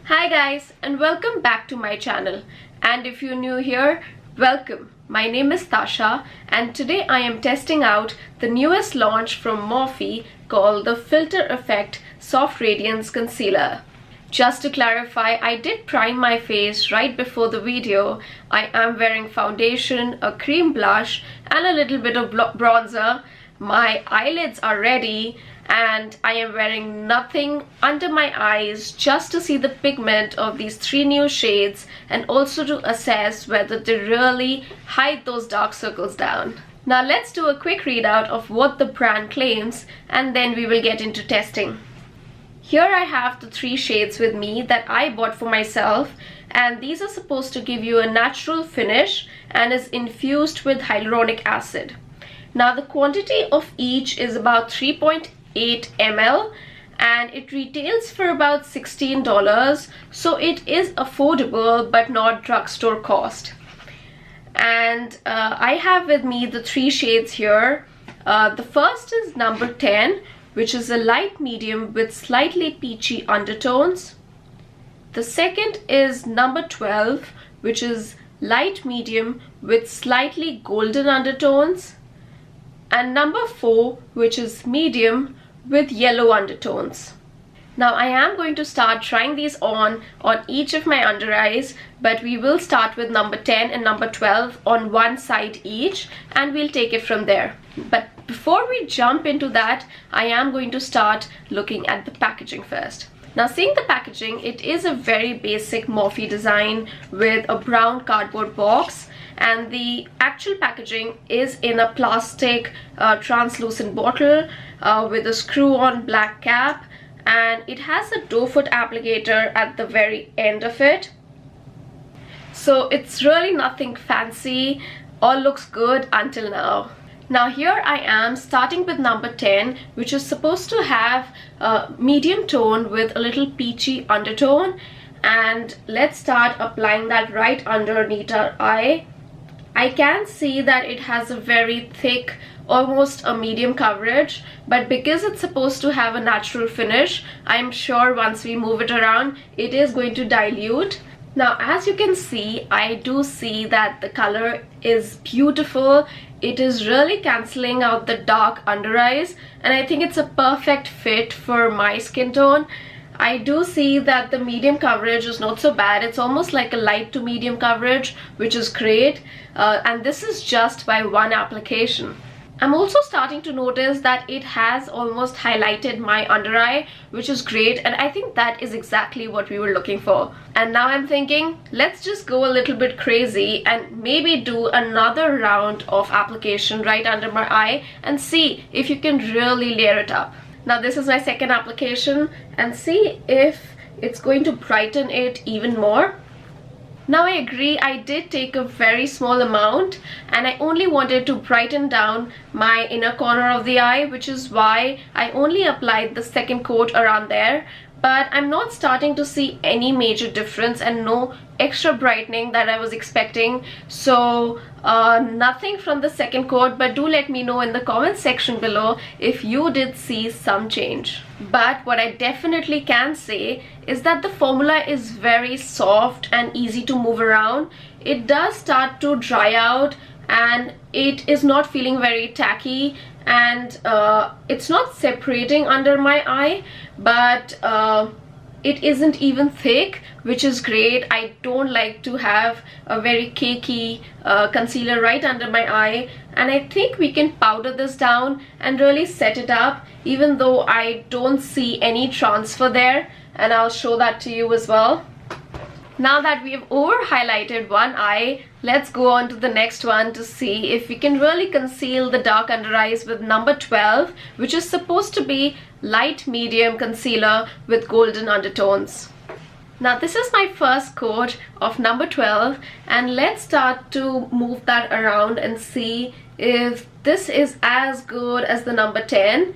Hi guys, and welcome back to my channel. And if you're new here, welcome. My name is Tasha and today I am testing out the newest launch from Morphe called the Filter Effect Soft Radiance Concealer. Just to clarify, I did prime my face right before the video. I am wearing foundation, a cream blush and a little bit of bronzer. My eyelids are ready and I am wearing nothing under my eyes just to see the pigment of these three new shades and also to assess whether they really hide those dark circles down. Now let's do a quick readout of what the brand claims and then we will get into testing. Here I have the three shades with me that I bought for myself, and these are supposed to give you a natural finish and is infused with hyaluronic acid. Now the quantity of each is about 3.8 ml and it retails for about $16, so it is affordable but not drugstore cost. And I have with me the three shades here. The first is number 10, which is a light medium with slightly peachy undertones. The second is number 12, which is light medium with slightly golden undertones. And number 4, which is medium with yellow undertones. Now I am going to start trying these on each of my under eyes, but we will start with number 10 and number 12 on one side each and we'll take it from there. But before we jump into that, I am going to start looking at the packaging first. Now seeing the packaging, it is a very basic Morphe design with a brown cardboard box, and the actual packaging is in a plastic translucent bottle with a screw-on black cap, and it has a doe foot applicator at the very end of it. So it's really nothing fancy, all looks good until now. Now here I am starting with number 10, which is supposed to have a medium tone with a little peachy undertone, and let's start applying that right underneath our eye. I can see that it has a very thick, almost a medium coverage, but because it's supposed to have a natural finish, I'm sure once we move it around, it is going to dilute. Now as you can see, I do see that the color is beautiful. It is really cancelling out the dark under eyes, and I think it's a perfect fit for my skin tone. I do see that the medium coverage is not so bad. It's almost like a light to medium coverage, which is great, and this is just by one application. I'm also starting to notice that it has almost highlighted my under eye, which is great, and I think that is exactly what we were looking for. And now I'm thinking, let's just go a little bit crazy and maybe do another round of application right under my eye and see if you can really layer it up. Now this is my second application, and see if it's going to brighten it even more. Now I agree, I did take a very small amount and I only wanted to brighten down my inner corner of the eye, which is why I only applied the second coat around there. But I'm not starting to see any major difference and no extra brightening that I was expecting. So nothing from the second coat, but do let me know in the comment section below if you did see some change. But what I definitely can say is that the formula is very soft and easy to move around. It does start to dry out and it is not feeling very tacky, and it's not separating under my eye, but it isn't even thick, which is great. I don't like to have a very cakey concealer right under my eye, and I think we can powder this down and really set it up, even though I don't see any transfer there, and I'll show that to you as well. Now that we've over highlighted one eye, let's go on to the next one to see if we can really conceal the dark under eyes with number 12, which is supposed to be light medium concealer with golden undertones. Now this is my first coat of number 12, and let's start to move that around and see if this is as good as the number 10.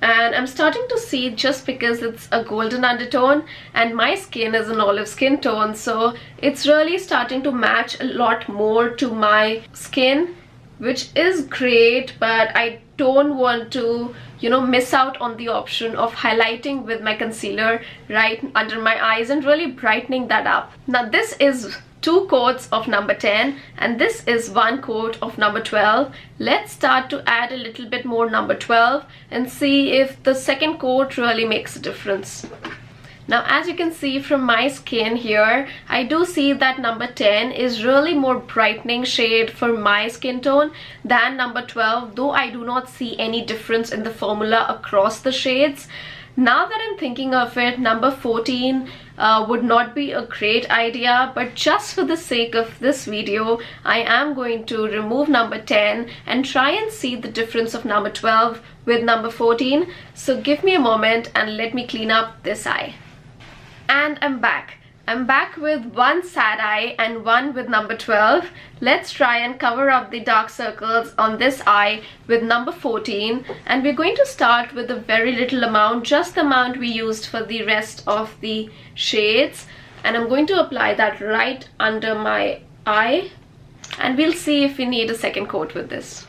And I'm starting to see, just because it's a golden undertone and my skin is an olive skin tone, so it's really starting to match a lot more to my skin, which is great, but I don't want to, miss out on the option of highlighting with my concealer right under my eyes and really brightening that up. Now this is 2 coats of number 10 and this is 1 coat of number 12. Let's start to add a little bit more number 12 and see if the second coat really makes a difference. Now as you can see from my skin here, I do see that number 10 is really more brightening shade for my skin tone than number 12, though I do not see any difference in the formula across the shades. Now that I'm thinking of it, number 14 would not be a great idea, but just for the sake of this video, I am going to remove number 10 and try and see the difference of number 12 with number 14. So give me a moment and let me clean up this eye. And I'm back. I'm back with 1 sad eye and 1 with number 12. Let's try and cover up the dark circles on this eye with number 14. And we're going to start with a very little amount, just the amount we used for the rest of the shades. And I'm going to apply that right under my eye. And we'll see if we need a second coat with this.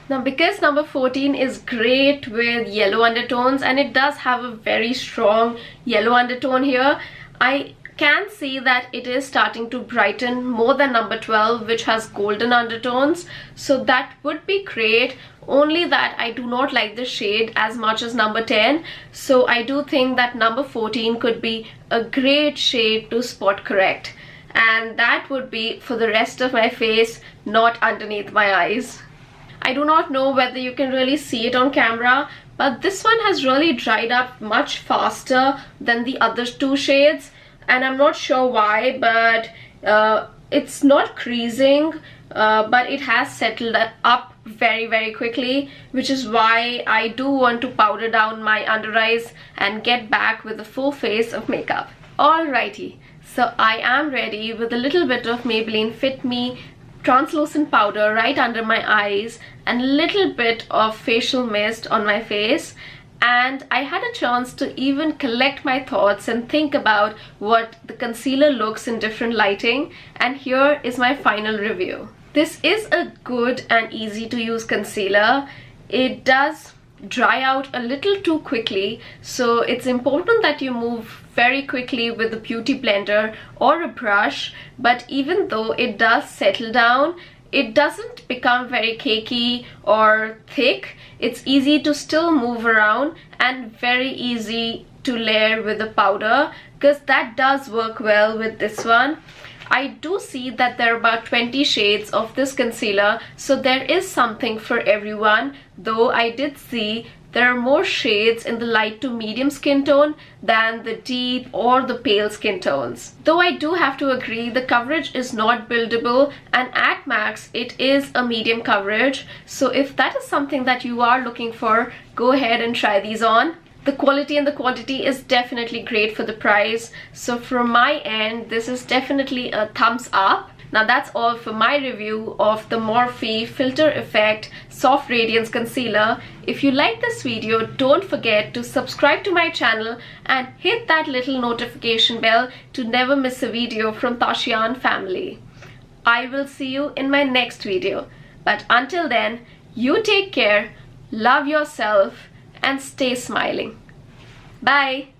Now because number 14 is great with yellow undertones and it does have a very strong yellow undertone here, I can see that it is starting to brighten more than number 12, which has golden undertones. So that would be great, only that I do not like the shade as much as number 10. So I do think that number 14 could be a great shade to spot correct. And that would be for the rest of my face, not underneath my eyes. I do not know whether you can really see it on camera, but this one has really dried up much faster than the other 2 shades, and I'm not sure why, but it's not creasing, but it has settled up very quickly, which is why I do want to powder down my under eyes and get back with a full face of makeup. Alrighty, so I am ready with a little bit of Maybelline Fit Me translucent powder right under my eyes and a little bit of facial mist on my face, and I had a chance to even collect my thoughts and think about what the concealer looks in different lighting, and here is my final review. This is a good and easy to use concealer. It does dry out a little too quickly, so it's important that you move very quickly with a beauty blender or a brush, but even though it does settle down, it doesn't become very cakey or thick. It's easy to still move around and very easy to layer with the powder, because that does work well with this one. I do see that there are about 20 shades of this concealer, so there is something for everyone, though I did see there are more shades in the light to medium skin tone than the deep or the pale skin tones. Though I do have to agree, the coverage is not buildable, and at max it is a medium coverage, so if that is something that you are looking for, go ahead and try these on. The quality and the quantity is definitely great for the price, so from my end this is definitely a thumbs up. Now that's all for my review of the Morphe Filter Effect Soft Radiance Concealer. If you like this video, don't forget to subscribe to my channel and hit that little notification bell to never miss a video from Tashian family. I will see you in my next video, but until then, you take care, love yourself, and stay smiling. Bye!